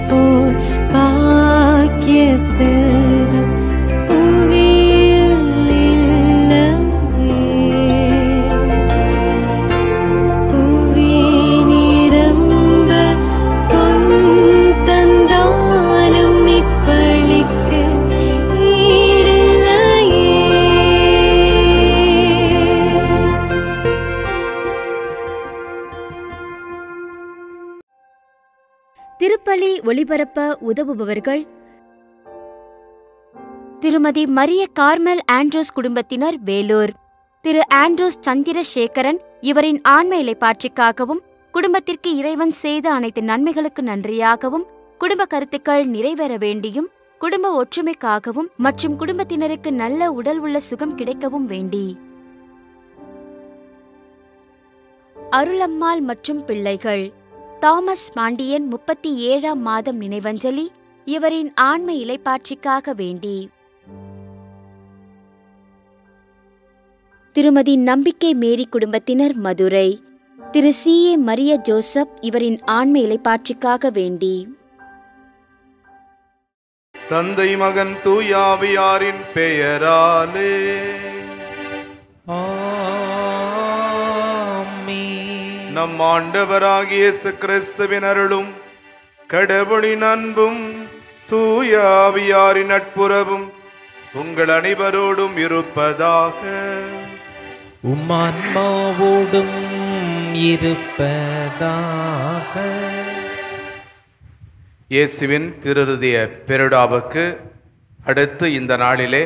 போல் பாக்கிய செல்வம் புவியில் இல்லையே. புவி நிரம்ப பொன் தந்தாலும் இப்பளிக்கு ஈடில்லையே. திருப்பலி ஒளிபரப்ப உதவுபவர்கள்: திருமதி மரிய கார்மெல் ஆண்ட்ரூஸ் குடும்பத்தினர், வேலூர். திரு ஆண்ட்ரூஸ் சந்திரசேகரன் இவரின் ஆன்ம இளைப்பாற்றிக்காகவும் குடும்பத்திற்கு இறைவன் செய்த அனைத்து நன்மைகளுக்கு நன்றியாகவும் குடும்ப கருத்துக்கள் நிறைவேற வேண்டியும் குடும்ப ஒற்றுமைக்காகவும் மற்றும் குடும்பத்தினருக்கு நல்ல உடல் உள்ள சுகம் கிடைக்கவும் வேண்டி. அருளம்மாள் மற்றும் பிள்ளைகள்: தாமஸ் பாண்டியன் 37ஆம் மாதம் நினைவஞ்சலி இவரின் ஆன்ம இளைப்பாற்றிக்காக வேண்டி. திருமதி நம்பிக்கை மேரி குடும்பத்தினர், மதுரை. திரு C.A. மரிய ஜோசப் இவரின் ஆன்ம இளைப்பாற்றிக்காக வேண்டி. தந்தை மகன் தூயாவியாரின் பெயராலே நம் ஆண்டவராகிய இயேசு கிறிஸ்துவின் அருளும் கடவுளின் அன்பும் தூயாவியாரின் நட்புறவும் உங்கள் அனைவரோடும் இருப்பதாக. உம்மான்மாவோடும் இருப்பதாக. இயேசுவின் திருஹிருதய பெருவிழாவுக்கு அடுத்து இந்த நாளிலே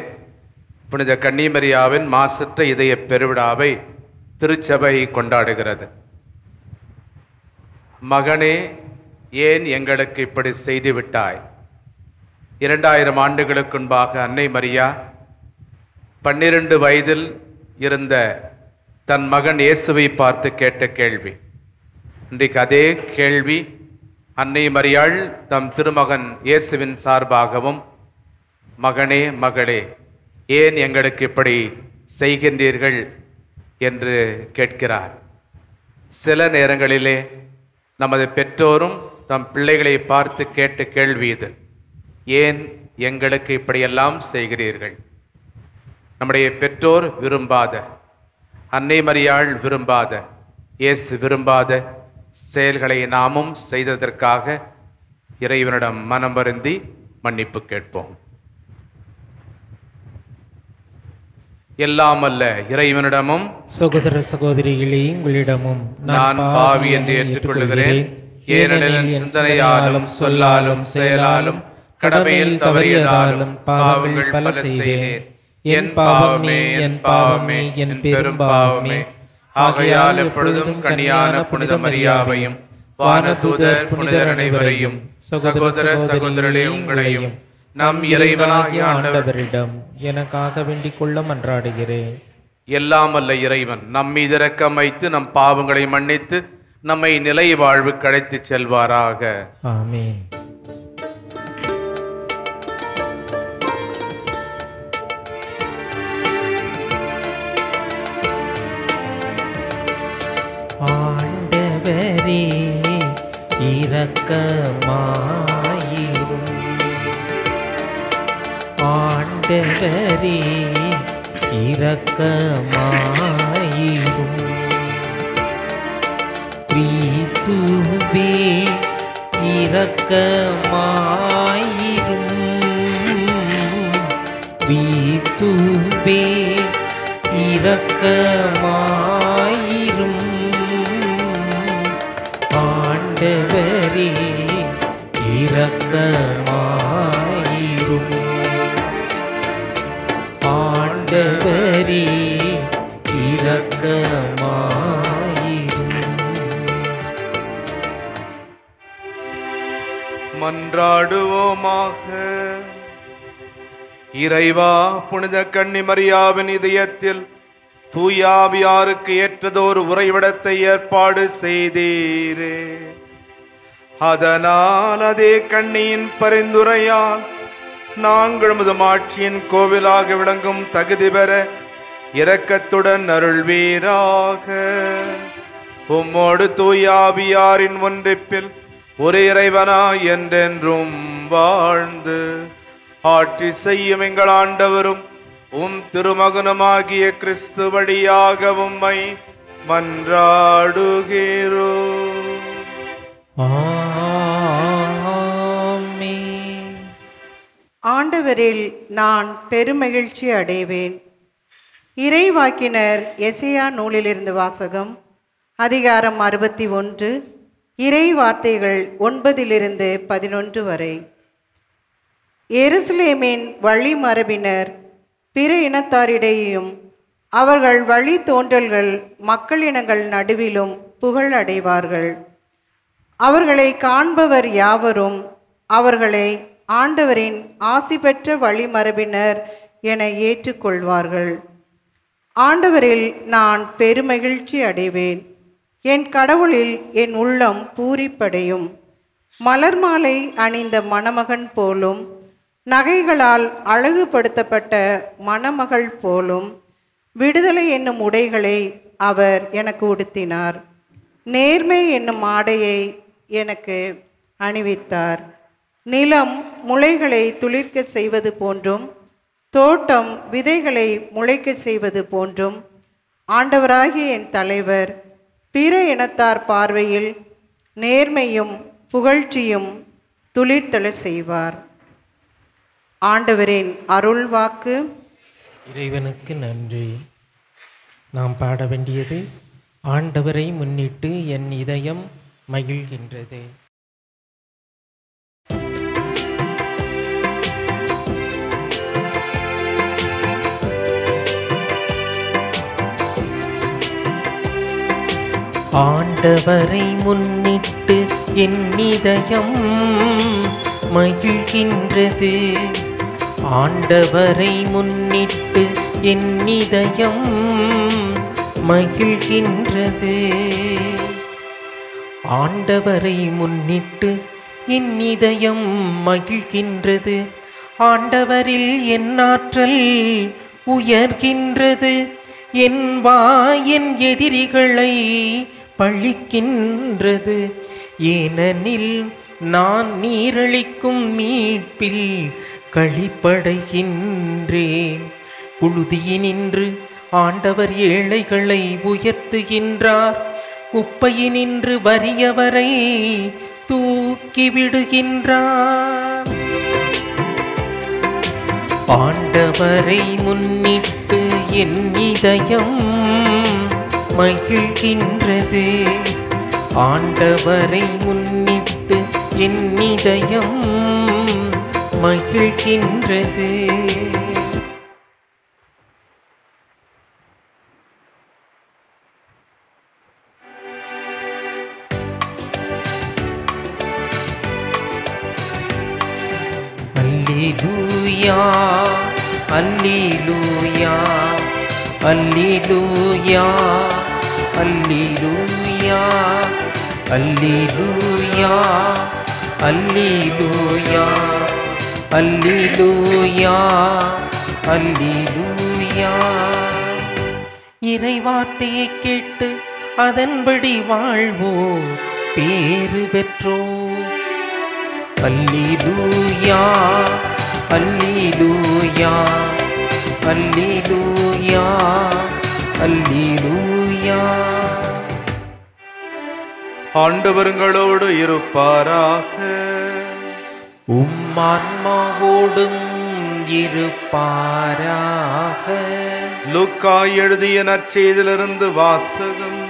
புனித கன்னிமரியாவின் மாசற்ற இதய பெருவிழாவை திருச்சபை கொண்டாடுகிறது. மகனே, ஏன் எங்களுக்கு இப்படி செய்துவிட்டாய்? 2000 ஆண்டுகளுக்கு முன்பாக அன்னை மரியா 12 வயதில் இருந்த தன் மகன் இயேசுவை பார்த்து கேட்ட கேள்வி. இன்றைக்கு அதே கேள்வி அன்னை மரியாள் தம் திருமகன் இயேசுவின் சார்பாகவும், மகனே, மகளே, ஏன் எங்களுக்கு இப்படி செய்கின்றீர்கள் என்று கேட்கிறார். சில நேரங்களிலே நமது பெற்றோரும் தம் பிள்ளைகளை பார்த்து கேட்ட கேள்வி இது. ஏன் எங்களுக்கு இப்படியெல்லாம் செய்கிறீர்கள்? நம்முடைய பெற்றோர் விரும்பாத, அன்னை மரியாள் விரும்பாத, இயேசு விரும்பாத செயல்களை நாமும் செய்ததற்காக இறைவனிடம் மனம் வருந்தி மன்னிப்பு கேட்போம். எல்லாம் அல்ல இறைவனிடமும் சகோதர சகோதரிகளே, உங்களிடமும் நான் பாவி என்று ஏற்றுக்கொள்கிறேன். ஏனெனில் என் சிந்தனையாலும் சொல்லாலும் செயலாலும் கடமையில் தவறியதாலும் பாவங்கள் பல செய்தேன். என் பாவமே, என் பாவமே, என் பெரும் பாவமே. ஆகையால் எப்பொழுதும் கன்னியான புனித மரியாவையும் வானதூதர் புனிதர் அனைவரையும் சகோதர சகோதரர்களே உங்களையும் நம் இறைவனாகிய ஆண்டவரிடம் எனக்காக வேண்டிக் கொள்ள மன்றாடுகிறேன். எல்லாம் அல்ல இறைவன் நம் மீது இரக்கம் வைத்து நம் பாவங்களை மன்னித்து நம்மை நிலை வாழ்வுக்கு அழைத்துச் செல்வாராக. ஆமீன். ஆண்டவரே இரக்கமாயிரும். ஆண்டவரே இரக்கமாயிரும். கிறிஸ்துவே இரக்கமாயிரும். கிறிஸ்துவே இரக்கமாயிரும். ஆண்டவரே இரக்கமாயிரும். ஆண்டவரே இரக்கமாயிரும். மன்றாடுவோமாக. இறைவா, புனித கன்னிமரியாவின் இதயத்தில் தூயாவியாருக்கு ஏற்றதோர் உறைவிடத்தை ஏற்பாடு செய்தீரே. அதனால் அதே கன்னியின் பரிந்துரையால் நாங்கள் உமது ஆட்சியின் கோவிலாக விளங்கும் தகுதி பெற இரக்கத்துடன் அருள்வீராக. உம்மோடு தூயாவியாரின் ஒன்றிப்பில் ஒரு இறைவனாய் என்றென்றும் வாழ்ந்து ஆட்சி செய்யும் எங்கள் ஆண்டவரும் உம் திருமகனுமாகிய கிறிஸ்து வழியாக உம்மை மன்றாடுகிறோம். ஆமென். ஆண்டவரில் நான் பெருமகிழ்ச்சி அடைவேன். இறைவாக்கினர் எசேயா நூலிலிருந்து வாசகம். அதிகாரம் 61, இறை வார்த்தைகள் 9-11 வரை. எருசலேமின் வழிமரபினர் பிற இனத்தாரிடையும் அவர்கள் வழி தோன்றல்கள் மக்களினங்கள் நடுவிலும் புகழ் அடைவார்கள். அவர்களை காண்பவர் யாவரும் அவர்களை ஆண்டவரின் ஆசி பெற்ற வழிமரபினர் என ஏற்றுக்கொள்வார்கள். ஆண்டவரில் நான் பெருமகிழ்ச்சி அடைவேன். என் கடவுளில் என் உள்ளம் பூரிப்படையும். மலர் மாலை அணிந்த மணமகன் போலும் நகைகளால் அழகுபடுத்தப்பட்ட மணமகள் போலும் விடுதலை என்னும் உடைகளை அவர் எனக்கு உடுத்தினார். நேர்மை என்னும் ஆடையை எனக்கு அணிவித்தார். நிலம் முளைகளை துளிர்க்க செய்வது போன்றும் தோட்டம் விதைகளை முளைக்க செய்வது போன்றும் ஆண்டவராகிய என் தலைவர் பிற இனத்தார் பார்வையில் நேர்மையும் புகழ்ச்சியும் துளிர்த்தெழ செய்வார். ஆண்டவரின் அருள் வாக்கு. இறைவனுக்கு நன்றி. நாம் பாட வேண்டியது ஆண்டவரை முன்னிட்டு என் இதயம் மகிழ்கின்றது. ஆண்டவரை முன்னிட்டு என் இதயம் மகிழ்கின்றது. ஆண்டவரை முன்னிட்டு என் இதயம் மகிழ்கின்றது. ஆண்டவரை முன்னிட்டு என் இதயம் மகிழ்கின்றது. ஆண்டவரில் என் ஆற்றல் உயர்கின்றது. என் வாயின் எதிரிகளை பழிக்கின்றது. ஏனெனில் நான் நீரளிக்கும் மீட்பில் களிப்படைகின்றேன். புழுதியினின்று ஆண்டவர் ஏழைகளை உயர்த்துகின்றார். குப்பையினின்று வறியவரை தூக்கிவிடுகின்றார். ஆண்டவரை முன்னிட்டு என் இதயம் மகிழ்கின்றது. ஆண்டவரை முன்னிட்டு என் இதயம் மகிழ்கின்றது. அல்லேலூயா அல்லேலூயா அல்லேலூயா அல்லேலூயா அல்லேலூயா அல்லேலூயா அல்லேலூயா அல்லேலூயா. இறைவார்த்தையை கேட்டு அதன்படி வாழ்வோம், பேறு பெற்றோம். அல்லேலூயா அல்லேலூயா அல்லேலூயா அல்லேலூயா. ஆண்டவருங்களோடு இருப்பாராக. உம்மான்மாவோடும் இருப்பாராக. லூக்கா எழுதிய நற்செய்தியிலிருந்து வாசகம்.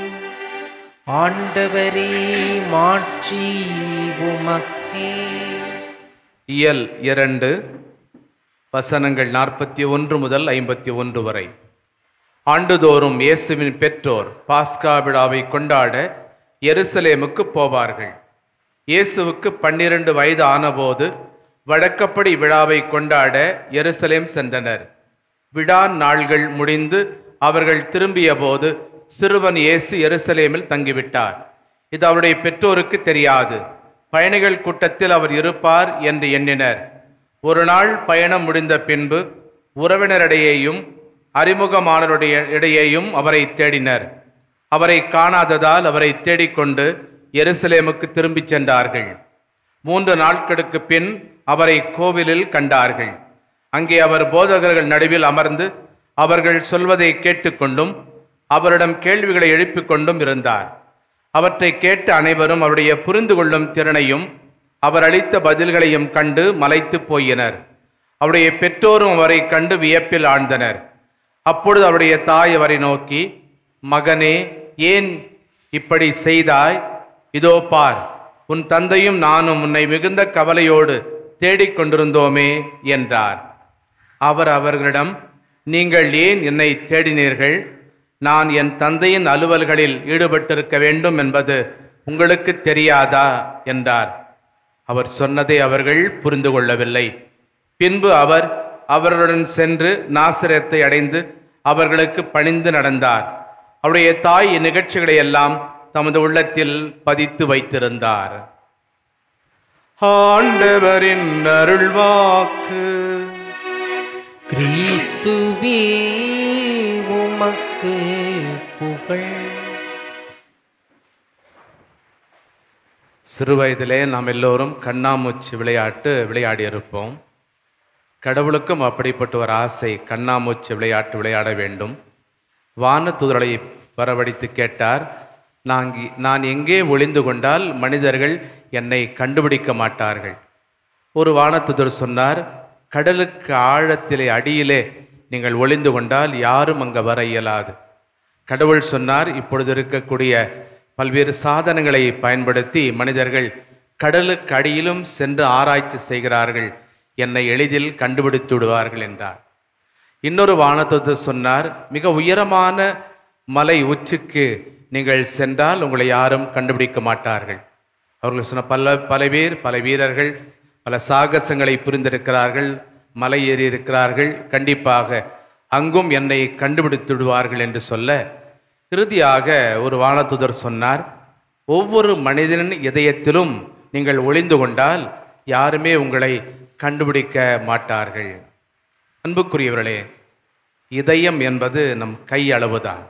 ஆண்டவரே மாட்சி உமக்கே. இயல் 2 வசனங்கள் 41 முதல் 51 வரை. ஆண்டுதோறும் இயேசுவின் பெற்றோர் பாஸ்கா விழாவை கொண்டாட எருசலேமுக்கு போவார்கள். இயேசுவுக்கு 12 வயது ஆனபோது வழக்கப்படி விழாவை கொண்டாட எருசலேம் சென்றனர். விழா நாள்கள் முடிந்து அவர்கள் திரும்பிய போது சிறுவன் இயேசு எருசலேமில் தங்கிவிட்டார். இது அவருடைய பெற்றோருக்கு தெரியாது. பயணிகள் கூட்டத்தில் அவர் இருப்பார் என்று எண்ணினர். ஒரு நாள் பயணம் முடிந்த பின்பு உறவினரிடையேயும் அறிமுகமானவருடைய இடையேயும் அவரை தேடினர். அவரை காணாததால் அவரை தேடிக்கொண்டு எருசலேமுக்கு திரும்பிச் சென்றார்கள். 3 நாட்களுக்கு பின் அவரை கோவிலில் கண்டார்கள். அங்கே அவர் போதகர்கள் நடுவில் அமர்ந்து அவர்கள் சொல்வதை கேட்டுக்கொண்டும் அவரிடம் கேள்விகளை எழுப்பிக் கொண்டும் இருந்தார். அவற்றை கேட்ட அனைவரும் அவருடைய புரிந்து கொள்ளும் திறனையும் அவர் அளித்த பதில்களையும் கண்டு மலைத்து போயினர். அவருடைய பெற்றோரும் அவரை கண்டு வியப்பில் ஆழ்ந்தனர். அப்பொழுது அவருடைய தாய் அவரை நோக்கி, மகனே, ஏன் இப்படி செய்தாய்? இதோ பார், உன் தந்தையும் நானும் உன்னை மிகுந்த கவலையோடு தேடிக்கொண்டிருந்தோமே என்றார். அவர் அவர்களிடம், நீங்கள் ஏன் என்னை தேடினீர்கள்? நான் என் தந்தையின் அலுவல்களில் ஈடுபட்டிருக்க வேண்டும் என்பது உங்களுக்கு தெரியாதா என்றார். அவர் சொன்னதை அவர்கள் புரிந்து கொள்ளவில்லை. பின்பு அவர் அவர்களுடன் சென்று நாசரேத்தை அடைந்து அவர்களுக்கு பணிந்து நடந்தார். அவருடைய தாய் இந்நிகழ்ச்சிகளை எல்லாம் தமது உள்ளத்தில் பதித்து வைத்திருந்தார். ஆண்டவரின் அருள்வாக்கு. கிறிஸ்துவே உமக்கு புகழ். சிறுவயதிலே நாம் எல்லோரும் கண்ணாமூச்சி விளையாட்டு விளையாடியிருப்போம். கடவுளுக்கும் அப்படிப்பட்ட ஒரு ஆசை, கண்ணாமூச்சி விளையாட்டு விளையாட வேண்டும். வானதூதரை வரவழைத்து கேட்டார், நான் எங்கே ஒளிந்து கொண்டால் மனிதர்கள் என்னை கண்டுபிடிக்க மாட்டார்கள். ஒரு வானதூதர் சொன்னார், கடலுக்கு ஆழத்திலே அடியிலே நீங்கள் ஒளிந்து கொண்டால் யாரும் அங்கே வர இயலாது. கடவுள் சொன்னார், இப்பொழுது இருக்கக்கூடிய பல்வேறு சாதனங்களை பயன்படுத்தி மனிதர்கள் கடலுக்கு அடியிலும் சென்று ஆராய்ச்சி செய்கிறார்கள், என்னை எளிதில் கண்டுபிடித்து விடுவார்கள் என்றார். இன்னொரு வானதூதர் சொன்னார், மிக உயரமான மலை உச்சிக்கு நீங்கள் சென்றால் உங்களை யாரும் கண்டுபிடிக்க மாட்டார்கள். அவர்கள் சொன்ன பல வீரர்கள் பல சாகசங்களை புரிந்திருக்கிறார்கள், மலை ஏறி இருக்கிறார்கள், கண்டிப்பாக அங்கும் என்னை கண்டுபிடித்து விடுவார்கள் என்று சொல்ல, இறுதியாக ஒரு வானதூதர் சொன்னார், ஒவ்வொரு மனிதனின் இதயத்திலும் நீங்கள் ஒளிந்து கொண்டால் யாருமே உங்களை கண்டுபிடிக்க மாட்டார்கள். அன்புக்குரியவர்களே, இதயம் என்பது நம் கை அளவுதான்.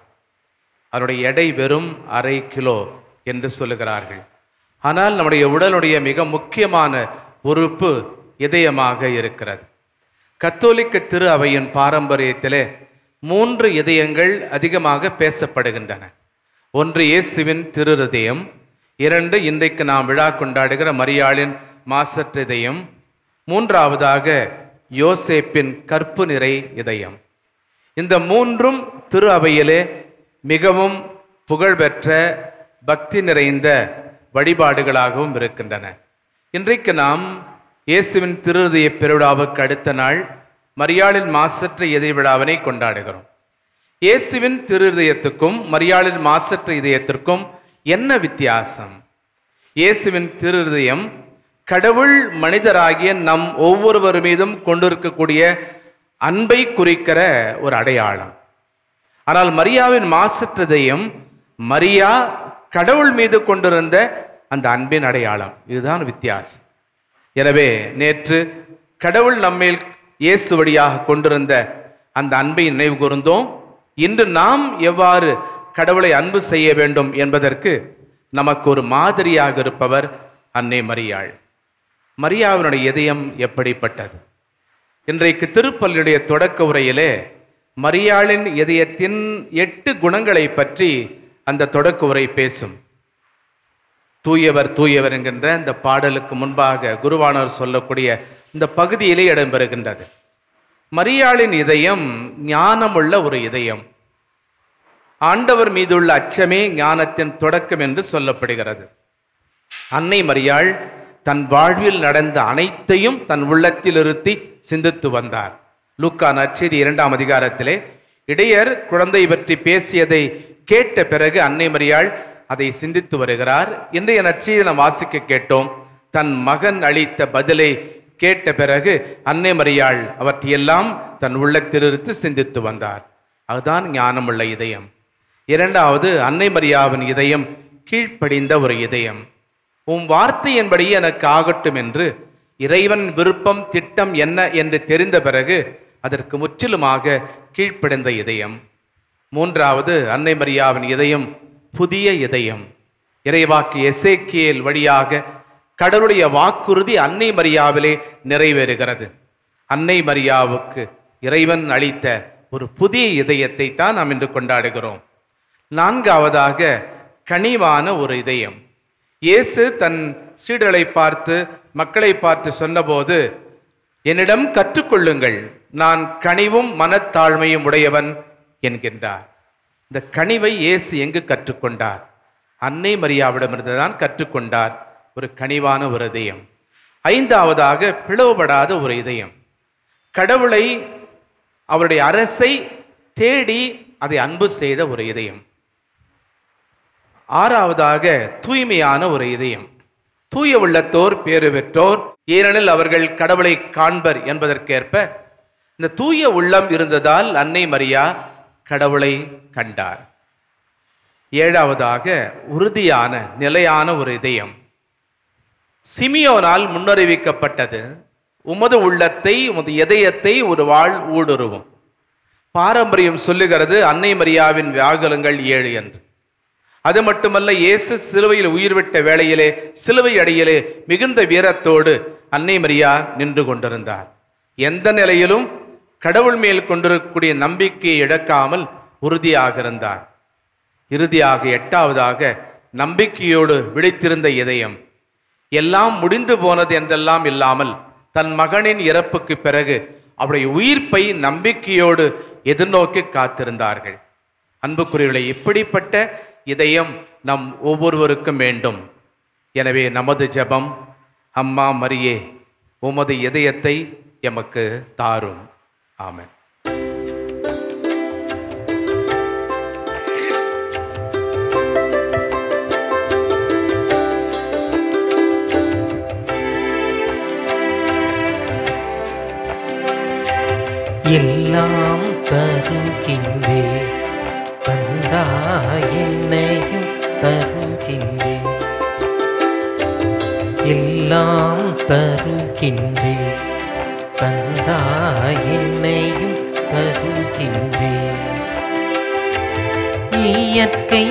அதனுடைய எடை வெறும் 1/2 கிலோ என்று சொல்லுகிறார்கள். ஆனால் நம்முடைய உடலுடைய மிக முக்கியமான உறுப்பு இதயமாக இருக்கிறது. கத்தோலிக்க திரு அவையின் பாரம்பரியத்திலே 3 இதயங்கள் அதிகமாக பேசப்படுகின்றன. ஒன்று இயேசுவின் திருஹதயம், 2 இன்றைக்கு நாம் விழா கொண்டாடுகிற மரியாளின் மாசற்ற இதயம், 3ஆவதாக யோசேப்பின் கற்பு நிறை இதயம். இந்த 3ம் திரு அவையிலே மிகவும் புகழ்பெற்ற பக்தி நிறைந்த வழிபாடுகளாகவும் இருக்கின்றன. இன்றைக்கு நாம் இயேசுவின் திருஹதய பெருவிழாவுக்கு அடுத்த நாள் மரியாளின் மாசற்ற இதய விழாவினை கொண்டாடுகிறோம். இயேசுவின் திருஹதயத்துக்கும் மரியாளின் மாசற்ற இதயத்திற்கும் என்ன வித்தியாசம்? இயேசுவின் திருஹதயம் கடவுள் மனிதராகிய நம் ஒவ்வொருவர் மீதும் கொண்டிருக்கக்கூடிய அன்பை குறிக்கிற ஒரு அடையாளம். ஆனால் மரியாவின் மாசற்ற இதயம் மரியா கடவுள் மீது கொண்டிருந்த அந்த அன்பின் அடையாளம். இதுதான் வித்தியாசம். எனவே நேற்று கடவுள் நம்மேல் இயேசு வழியாக கொண்டிருந்த அந்த அன்பை நினைவு கூர்ந்தோம். இன்று நாம் எவ்வாறு கடவுளை அன்பு செய்ய வேண்டும் என்பதற்கு நமக்கு ஒரு மாதிரியாக இருப்பவர் அன்னை மரியாள். மரியாவினுடைய இதயம் எப்படிப்பட்டது? இன்றைக்கு திருப்பலியுடைய தொடக்க உரையிலே மரியாளின் இதயத்தின் 8 குணங்களை பற்றி அந்த தொடக்க உரை பேசும். தூயவர் தூயவர் என்கின்ற இந்த பாடலுக்கு முன்பாக குருவானவர் சொல்லக்கூடிய இந்த பகுதியிலே இடம்பெறுகின்றது. மரியாளின் இதயம் ஞானமுள்ள ஒரு இதயம். ஆண்டவர் மீதுள்ள அச்சமே ஞானத்தின் தொடக்கம் என்று சொல்லப்படுகிறது. அன்னை மரியாள் தன் வாழ்வில் நடந்த அனைத்தையும் தன் உள்ளத்தில் இருத்தி சிந்தித்து வந்தார். லூக்கா நற்செய்தி 2ஆம் அதிகாரத்திலே இடையர் குழந்தை பற்றி பேசியதை கேட்ட பிறகு அன்னை மரியாள் அதை சிந்தித்து வருகிறார். இன்றைய நற்செய்தியை நாம் வாசிக்க கேட்டோம். தன் மகன் அளித்த பதிலை கேட்ட பிறகு அன்னை மரியாள் அவற்றையெல்லாம் தன் உள்ளத்தில் இருத்தி சிந்தித்து வந்தார். அதுதான் ஞானமுள்ள இதயம். 2வது, அன்னை மரியாவின் இதயம் கீழ்ப்படிந்த ஒரு இதயம். உம் வார்த்தையின்படி எனக்கு ஆகட்டும் என்று இறைவன் விருப்பம் திட்டம் என்ன என்று தெரிந்த பிறகு அதற்கு முற்றிலுமாக கீழ்ப்படிந்த இதயம். 3வது, அன்னை மரியாவின் இதயம் புதிய இதயம். இறைவாக்கு எசேக்கியேல் வழியாக கடவுளுடைய வாக்குறுதி அன்னை மரியாவிலே நிறைவேறுகிறது. அன்னை மரியாவுக்கு இறைவன் அளித்த ஒரு புதிய இதயத்தை தான் நாம் இன்று கொண்டாடுகிறோம். நான்காவதாக கனிவான ஒரு இதயம். இயேசு தன் சீடர்களை பார்த்து, மக்களை பார்த்து சொன்னபோது, என்னிடம் கற்றுக்கொள்ளுங்கள், நான் கனிவும் மனத்தாழ்மையும் உடையவன் என்கின்றார். இந்த கனிவை இயேசு எங்கு கற்றுக்கொண்டார்? அன்னை மரியாவிடமிருந்து தான் கற்றுக்கொண்டார். ஒரு கனிவான ஒரு இதயம். ஐந்தாவதாக பிளவுபடாத ஒரு இதயம். கடவுளை, அவருடைய அரசை தேடி அதை அன்பு செய்த ஒரு இதயம். ஆறாவதாக தூய்மையான ஒரு இதயம். தூய உள்ளத்தோர் பேறு பெற்றோர், ஏனெனில் அவர்கள் கடவுளை காண்பர் என்பதற்கேற்ப இந்த தூய உள்ளம் இருந்ததால் அன்னை மரியா கடவுளை கண்டார். ஏழாவதாக உறுதியான நிலையான ஒரு இதயம். சிமியோனால் முன்னறிவிக்கப்பட்டது, உமது உள்ளத்தை, உமது இதயத்தை ஒரு வாழ் ஊடுருவும். பாரம்பரியம் சொல்லுகிறது அன்னை மரியாவின் வியாகுலங்கள் 7 என்று. அது மட்டுமல்ல, இயேசு சிலுவையில் உயிர்விட்ட வேளையிலே சிலுவை அடியிலே மிகுந்த வீரத்தோடு அன்னை மரியா நின்று கொண்டிருந்தார். எந்த நிலையிலும் கடவுள் மேல் கொண்டிருக்கக்கூடிய நம்பிக்கையை இழக்காமல் உறுதியாக இருந்தார். இறுதியாக எட்டாவதாக நம்பிக்கையோடு விழித்திருந்த இதயம். எல்லாம் முடிந்து போனது என்றெல்லாம் இல்லாமல் தன் மகனின் இறப்புக்கு பிறகு அவருடைய உயிர்ப்பை நம்பிக்கையோடு எதிர்நோக்கி காத்திருந்தார்கள். அன்புக்குரியவர்களே, இப்படிப்பட்ட இதயம் நம் ஒவ்வொருவருக்கும் வேண்டும். எனவே நமது ஜெபம், அம்மா மரியே, உமது இதயத்தை எமக்கு தாரும். ஆமென். எல்லாம் தருகின்றே, தந்தாய் என்னையும் தருகின்றே. எல்லாம் தருகின்றே, தந்தாய் என்னையும் தருகின்றே. இயற்கை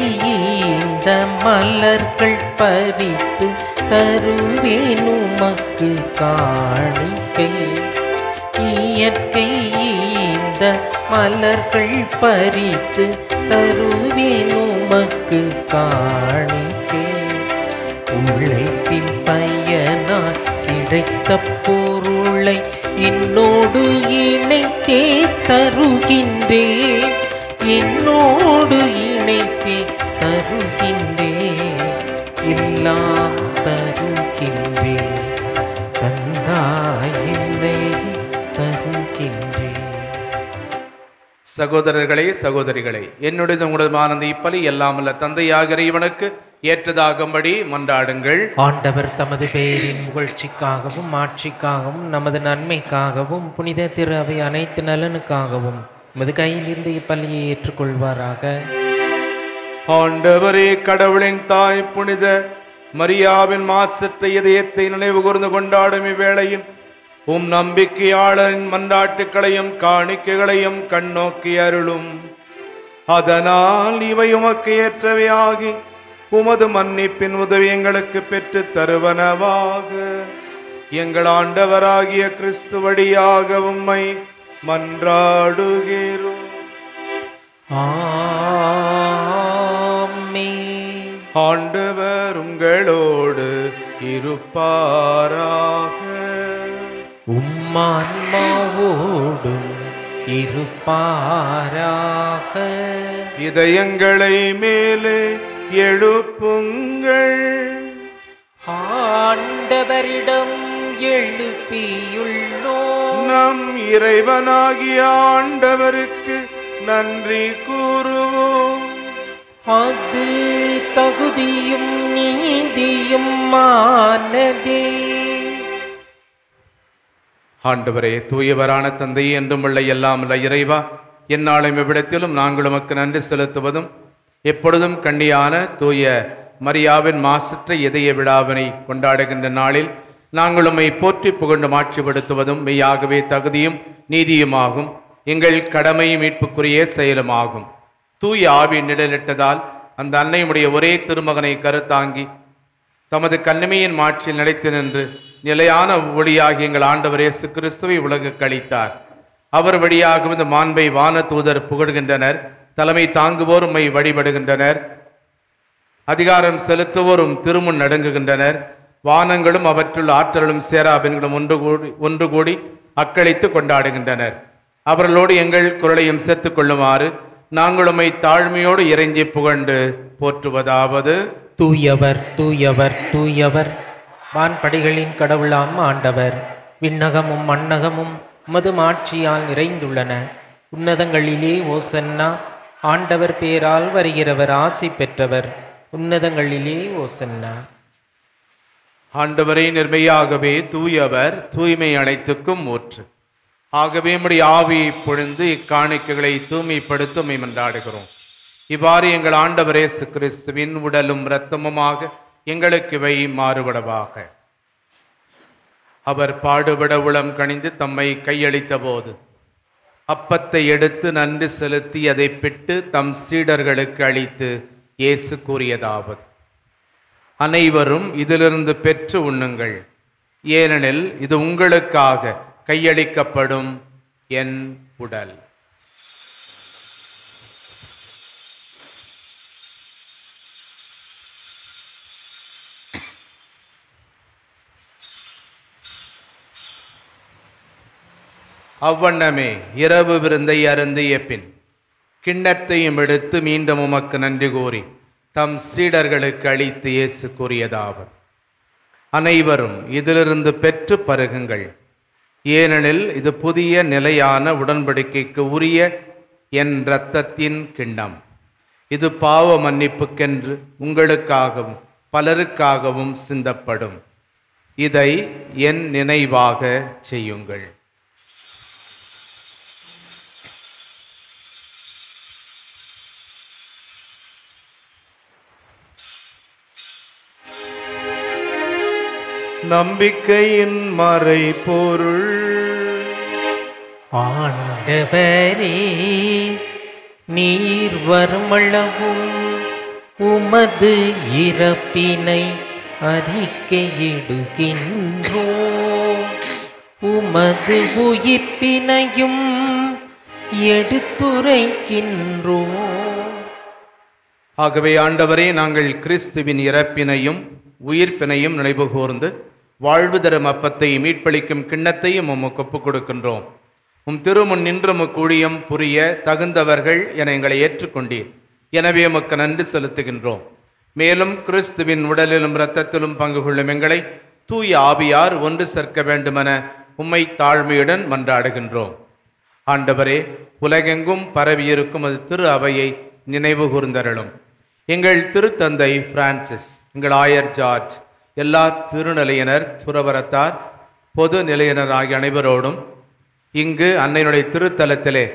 இந்த மலர்கள் பறித்து தருவேன் உமக்கு காணிக்கை. இயற்கை இந்த மலர்கள் பறித்து தருவேன் உமக்கு காணிக்கை. உழைப்பின் பயனாய் கிடைத்த பொருளை என்னோடு இணைத்தே தருகின்றேன், என்னோடு இணைத்தே தருகின்றேன். எல்லாம் தருகின்றேன், தந்தாய் என்னை தருகின்றேன். சகோதரர்களே, சகோதரிகளே, என்னுடைய உங்களதுமான அந்த இப்பலி எல்லாம் அல்ல தந்தையாக இறைவனுக்கு ஏற்றதாகும்படி மன்றாடுங்கள். ஆண்டவர் தமது பெயரின் புகழ்ச்சிக்காகவும் ஆட்சிக்காகவும் நமது நன்மைக்காகவும் புனித திரு அவை அனைத்து நலனுக்காகவும் நமது கையில் இருந்து இப்பலியை ஏற்றுக்கொள்வாராக. ஆண்டவரே, கடவுளின் தாய் புனித மரியாவின் மாசற்ற இதயத்தை நினைவு கூர்ந்து கொண்டாடும் இவ்வேளையில் உம் நம்பிக்கையாளரின் மன்றாட்டுக்களையும் காணிக்கைகளையும் கண்ணோக்கி அருளும். அதனால் இவை உமக்கு ஏற்றவையாகி உமது மன்னிப்பின் உதவி எங்களுக்கு பெற்று தருவனவாக. எங்கள் ஆண்டவராகிய கிறிஸ்து வழியாக உம்மை மன்றாடுகிறோம். ஆமென். ஆண்டவர் உங்களோடு இருப்பாராக. உம்மான்மாவோடும் இருப்பாராக. இதயங்களை மேலே எழுப்புங்கள். ஆண்டவரிடம் எழுப்பியுள்ளோம். நம் இறைவனாகிய ஆண்டவருக்கு நன்றி கூறுவோம். அது தகுதியும் நீதியும் மானதே. ஆண்டவரே, தூயவரான தந்தை என்றும் உள்ள எல்லாம் உள்ள இறைவா, எந்நாளும் எவ்விடத்திலும் நாங்கள் உமக்கு நன்றி செலுத்துவதும் எப்பொழுதும் கண்ணியான தூய மரியாவின் மாசற்ற இதய விழாவினை கொண்டாடுகின்ற நாளில் நாங்கள் உம்மை போற்றி புகழ்ந்து மாட்சிப்படுத்துவதும் மெய்யாகவே தகுதியும் நீதியுமாகும். எங்கள் கடமை மீட்புக்குரிய செயலுமாகும். தூய ஆவி நிழலிட்டதால் அந்த அன்னையுடைய ஒரே திருமகனை கருத்தாங்கி தமது கன்னிமையின் மாட்சியில் நிலைத்து நின்று நிலையான ஒளியாகி எங்கள் ஆண்டவர் இயேசு கிறிஸ்துவை உலகுக்கு அளித்தார். அவர் வழியாக இந்த மாண்பை வான தூதர் புகழ்கின்றனர். தலைமை தாங்குவோர் உம்மை வழிபடுகின்றனர். அதிகாரம் செலுத்துவோரும் திருமுன் நடுங்குகின்றனர். வானங்களும் அவற்றுள் ஆற்றலும் சேராபின்களும் ஒன்று கூடி அக்களித்து கொண்டாடுகின்றனர். அவர்களோடு எங்கள் குரலையும் சேர்த்துக் கொள்ளுமாறு நாங்கள் உம்மை தாழ்மையோடு இறைஞ்சி புகழ்ந்து போற்றுவதாவது: தூயவர் தூயவர் தூயவர், வான்படைகளின் கடவுளாம் ஆண்டவர். விண்ணகமும் மண்ணகமும் உமது மாட்சியால் நிறைந்துள்ளன. உன்னதங்களிலே ஓசன்னா. ஆண்டவர் பேரால் வருகிறவர் ஆசி பெற்றவர். உன்னதங்களிலே ஓசன்னா. ஆண்டவரை நிர்மையாகவே தூயவர், தூய்மை அனைத்துக்கும் ஊற்று. ஆகவே நம்முடைய ஆவியை பொழிந்து இக்காணிக்கைகளை தூய்மைப்படுத்த உம்மை மன்றாடுகிறோம். இவ்வாறு எங்கள் ஆண்டவர் இயேசு கிறிஸ்துவின் உடலும் இரத்தமுமாக எங்களுக்கு இவை மாறுபடவாக. அவர் பாடுபட உளம் கனிந்து தம்மை கையளித்த போது அப்பத்தை எடுத்து நன்றி செலுத்தி அதை பிட்டு தம் சீடர்களுக்கு அளித்து இயேசு கூறியதாவது: அனைவரும் இதிலிருந்து பெற்று உண்ணுங்கள், ஏனெனில் இது உங்களுக்காக கையளிக்கப்படும் என் உடல். அவ்வண்ணமே இரவு விருந்தை அருந்திய பின் கிண்ணத்தையும் எடுத்து மீண்டும் உமக்கு நன்றி கூறி தம் சீடர்களுக்கு அளித்து இயேசு கூறியதாவது: அனைவரும் இதிலிருந்து பெற்று பருகுங்கள், ஏனெனில் இது புதிய நிலையான உடன்படிக்கைக்கு உரிய என் இரத்தத்தின் கிண்ணம். இது பாவ மன்னிப்புக்கென்று உங்களுக்காகவும் பலருக்காகவும் சிந்தப்படும். இதை என் நினைவாக செய்யுங்கள். நம்பிக்கையின் மறைபொருள். ஆண்டவரே, நீர் வருமளவும் உமது இறப்பினை அறிக்கையிடுகின்றோம், உமது உயிர்ப்பினையும் எடுத்துரைக்கின்றோம். ஆகவே ஆண்டவரே, நாங்கள் கிறிஸ்துவின் இறப்பினையும் உயிர்ப்பினையும் நினைவு கூர்ந்து வாழ்வு தரும் அப்பத்தை மீட்பளிக்கும் கிண்ணத்தையும் உமக்கு ஒப்புக் கொடுக்கின்றோம். உம் திருமுன் நின்று உமக்கு ஊழியம் புரிய தகுந்தவர்கள் என எங்களை ஏற்றுக்கொண்டீர். எனவே உமக்கு நன்றி செலுத்துகின்றோம். மேலும் கிறிஸ்துவின் உடலிலும் இரத்தத்திலும் பங்கு கொள்ளும் எங்களை தூய ஆவியார் ஒன்று சேர்க்க வேண்டுமென உம்மை தாழ்மையுடன் மன்றாடுகின்றோம். ஆண்டவரே, உலகெங்கும் பரவியிருக்கும் அது திரு அவையை நினைவு கூர்ந்தருளும். எங்கள் திருத்தந்தை பிரான்சிஸ், எங்கள் ஆயர் ஜார்ஜ், எல்லா திருநிலையினர், துறவரத்தார், பொது நிலையினர் ஆகிய அனைவரோடும் இங்கு அன்னையினுடைய திருத்தலத்திலே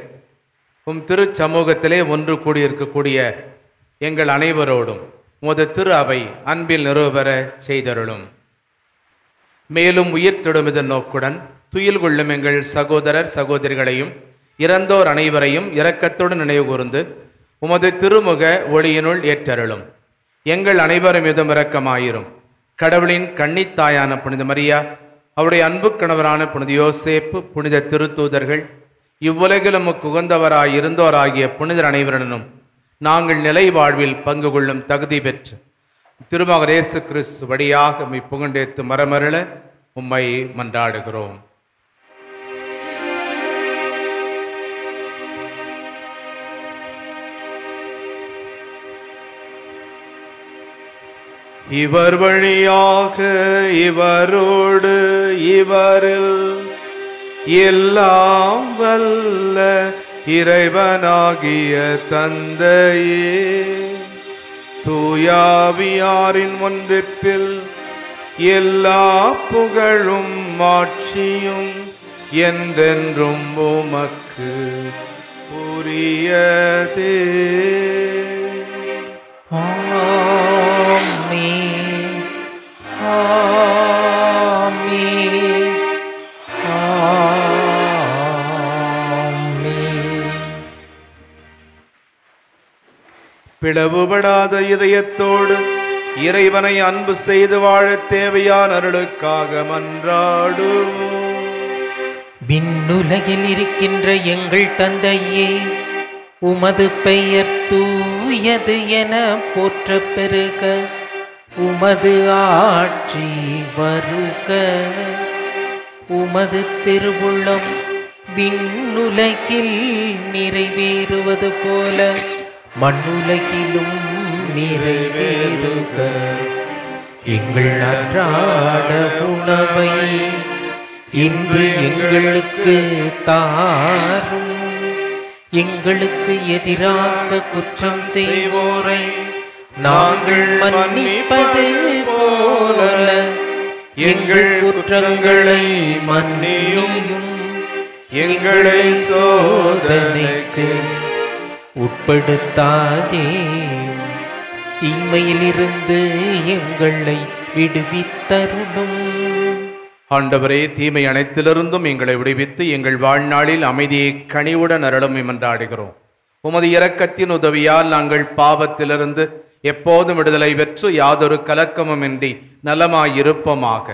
திருச்சமூகத்திலே ஒன்று கூடியிருக்கக்கூடிய எங்கள் அனைவரோடும் உமது திரு அவை அன்பில் நிறுவர செய்தருளும். மேலும் உயிர் தொடும் இதன் நோக்குடன் துயில் கொள்ளும் எங்கள் சகோதரர் சகோதரிகளையும் இறந்தோர் அனைவரையும் இரக்கத்துடன் நினைவு கூர்ந்து உமது திருமுக ஒளியினுள் ஏற்றருளும். எங்கள் அனைவரும் மீதும் இரக்கமாயிரும். கடவுளின் கன்னித்தாயான புனித மரியா, அவருடைய அன்பு கணவரான புனித யோசேப்பு, புனித திருத்தூதர்கள், இவ்வுலகிலும் உகந்தவராய் இருந்தோராகிய புனிதர் அனைவருடனும் நாங்கள் நிலை வாழ்வில் பங்கு கொள்ளும் தகுதி பெற்று திருமகன் இயேசு கிறிஸ்து வழியாக உம்மை புகழ்ந்தேத்து மரமருள உம்மை மன்றாடுகிறோம். இவர் வழியாக இவரோடு இவரில் எல்லாம் வல்ல இறைவனாகிய தந்தையே, தூயாவியாரின் ஒன்றிப்பில் எல்லா புகழும் மாட்சியும் என்றென்றும் உமக்கு உரியதே. ஆமென். ஆமென். ஆமென். பிளவுபடாத இதயத்தோடு இறைவனை அன்பு செய்து வாழத் தேவையான அருளுக்காக மன்றாடுவோம். விண்ணுலகில் இருக்கின்ற எங்கள் தந்தையே, உமது பெயர் தூயது என போற்ற பெருக, உமது ஆட்சி வருக, உமது திருவுள்ளம் விண்ணுலகில் நிறைவேறுவது போல மண்ணுலகிலும் நிறைவேறுக. எங்கள் அன்றாட உணவை இன்று எங்களுக்கு தாரும். எங்களுக்கு எதிராக குற்றம் செய்வோரை நாங்கள் மன்னிப்பது போல எங்கள் குற்றங்களை மன்னியும். எங்களை சோதனைக்கு உட்படுத்தாதே, தீமையிலிருந்து எங்களை விடுவித்தருளும். ஆண்டவரே, தீமை அனைத்திலிருந்தும் எங்களை விடுவித்து எங்கள் வாழ்நாளில் அமைதியை கனிவுடன் அருளும் மன்றாடுகிறோம். உமது இரக்கத்தின் உதவியால் நாங்கள் பாவத்திலிருந்து எப்போதும் விடுதலை பெற்று யாதொரு கலக்கமுமின்றி நலமாயிருப்போமாக.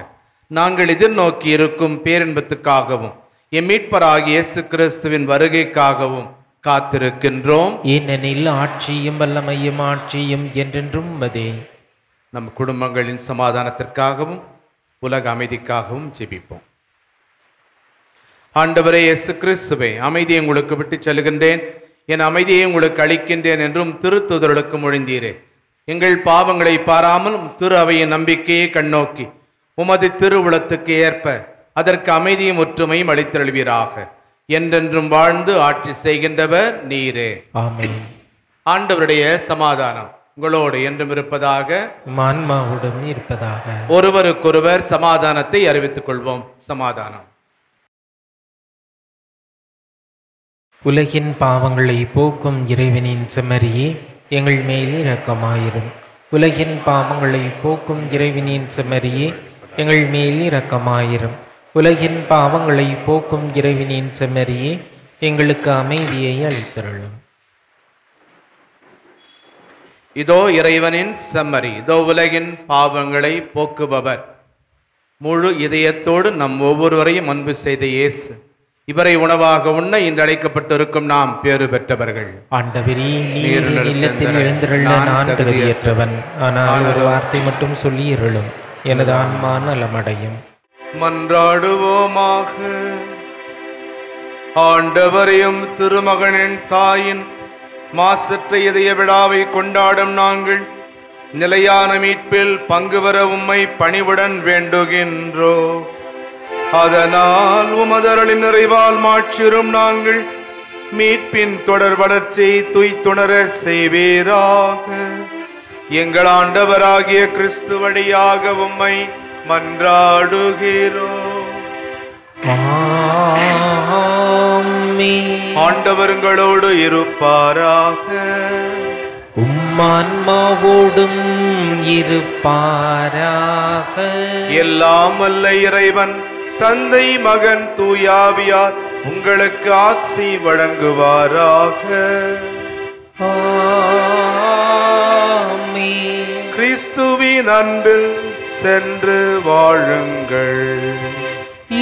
நாங்கள் எதிர்நோக்கி இருக்கும் பேரின்பத்துக்காகவும் எம் மீட்பராகிய இயேசு கிறிஸ்துவின் வருகைக்காகவும் காத்திருக்கின்றோம். ஏனெனில் ஆட்சியும் வல்லமையும் ஆட்சியும் என்றென்றும் உமதே. நம் குடும்பங்களின் சமாதானத்திற்காகவும் உலக அமைதிக்காகவும் ஜெபிப்போம். ஆண்டவரே இயேசு கிறிஸ்துவே, அமைதியை உங்களுக்கு விட்டு செல்கின்றேன், என் அமைதியை உங்களுக்கு அளிக்கின்றேன் என்றும் திருத்துதர்களுக்கு மொழிந்தீரே. எங்கள் பாவங்களை பாராமலும் திரு அவையின் நம்பிக்கையை கண்ணோக்கி உமது திருவுளத்துக்கு ஏற்ப அதற்கு அமைதியும் ஒற்றுமையும் அளித்தருள்வீராக. என்றென்றும் வாழ்ந்து ஆட்சி செய்கின்றவர் நீரே. ஆமென். ஆண்டவருடைய சமாதானம் உங்களோடு என்றும் இருப்பதாக, ஆன்மாவுடன் இருப்பதாக. ஒருவருக்கொருவர் சமாதானத்தை அறிவித்துக் கொள்வோம். சமாதானம். உலகின் பாவங்களை போக்கும் இறைவனின் செம்மறியே, எங்கள் மேல் இரக்கமாயிரும். உலகின் பாவங்களை போக்கும் இறைவனின் செம்மறியே, எங்கள் மேல் இரக்கமாயிரும். உலகின் பாவங்களை போக்கும் இறைவனின் செம்மறியே, எங்களுக்கு அமைதியை அளித்தருளும். இதோ இறைவனின் செம்மறி, இதோ உலகின் பாவங்களை போக்குபவர். முழு இதயத்தோடு நம் ஒவ்வொருவரையும் அன்பு செய்த இயேசு, இவரை உணவாக உண்ண இன்று அழைக்கப்பட்டிருக்கும் நாம் பேறு பெற்றவர்கள். ஆண்டவரே, நீர் இல்லத்தில் எழுந்திருள்ள நான் தகுதியற்றவன், ஆனால் ஒரு வார்த்தை மட்டும் சொல்லி இருளும், எனது ஆன்மா நலமடையும். மன்றாடுவோமாக. ஆண்டவரையும் திருமகனின் தாயின் மாசற்ற இதய விழாவை கொண்டாடும் நாங்கள் நிலையான மீட்பில் பங்கு பெற உம்மை பணிவுடன் வேண்டுகின்றோம். அதனால் உமதருளின் நிறைவால் மாட்சிரும் நாங்கள் மீட்பின் தொடர் வளர்ச்சியை துய்த்துணர செய்வீராக. எங்கள் ஆண்டவராகிய கிறிஸ்து வழியாக உம்மை மன்றாடுகிறோம். ஆண்டவர்களோடு இருப்பாராக. உம்மான்மாவோடும் இருப்பாராக. எல்லாம் வல்ல இறைவன் தந்தை, மகன், தூயாவியார் உங்களுக்கு ஆசி வழங்குவாராக. கிறிஸ்துவின் அன்பில் சென்று வாழுங்கள்.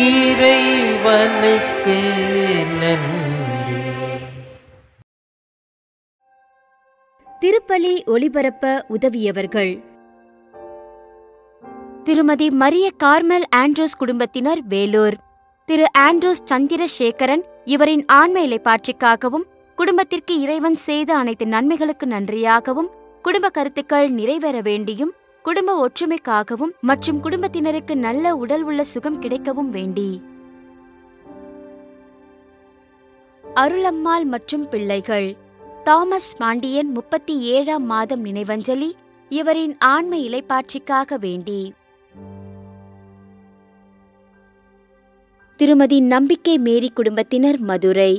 இறைவனுக்கு நன்றி. திருப்பலி ஒளிபரப்ப உதவியவர்கள்: திருமதி மரிய கார்மல் ஆண்ட்ரூஸ் குடும்பத்தினர், வேலூர். திரு ஆண்ட்ரூஸ் சந்திரசேகரன், இவரின் ஆன்ம இளைப்பாற்றிக்காகவும் குடும்பத்திற்கு இறைவன் செய்த அனைத்து நன்மைகளுக்கு நன்றியாகவும் குடும்ப கருத்துக்கள் நிறைவேற வேண்டியும் குடும்ப ஒற்றுமைக்காகவும் மற்றும் குடும்பத்தினருக்கு நல்ல உடல் உள்ள சுகம் கிடைக்கவும் வேண்டி. அருளம்மாள் மற்றும் பிள்ளைகள்: தாமஸ் பாண்டியன் 37ஆம் மாதம் நினைவஞ்சலி, இவரின் ஆன்ம இளைப்பாற்றிக்காக வேண்டி. திருமதி நம்பிக்கை மேரி குடும்பத்தினர், மதுரை.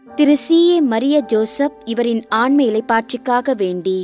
திரு சி. ஏ. மரிய ஜோசப், இவரின் ஆன்ம இளைப்பாற்றிக்காக வேண்டி.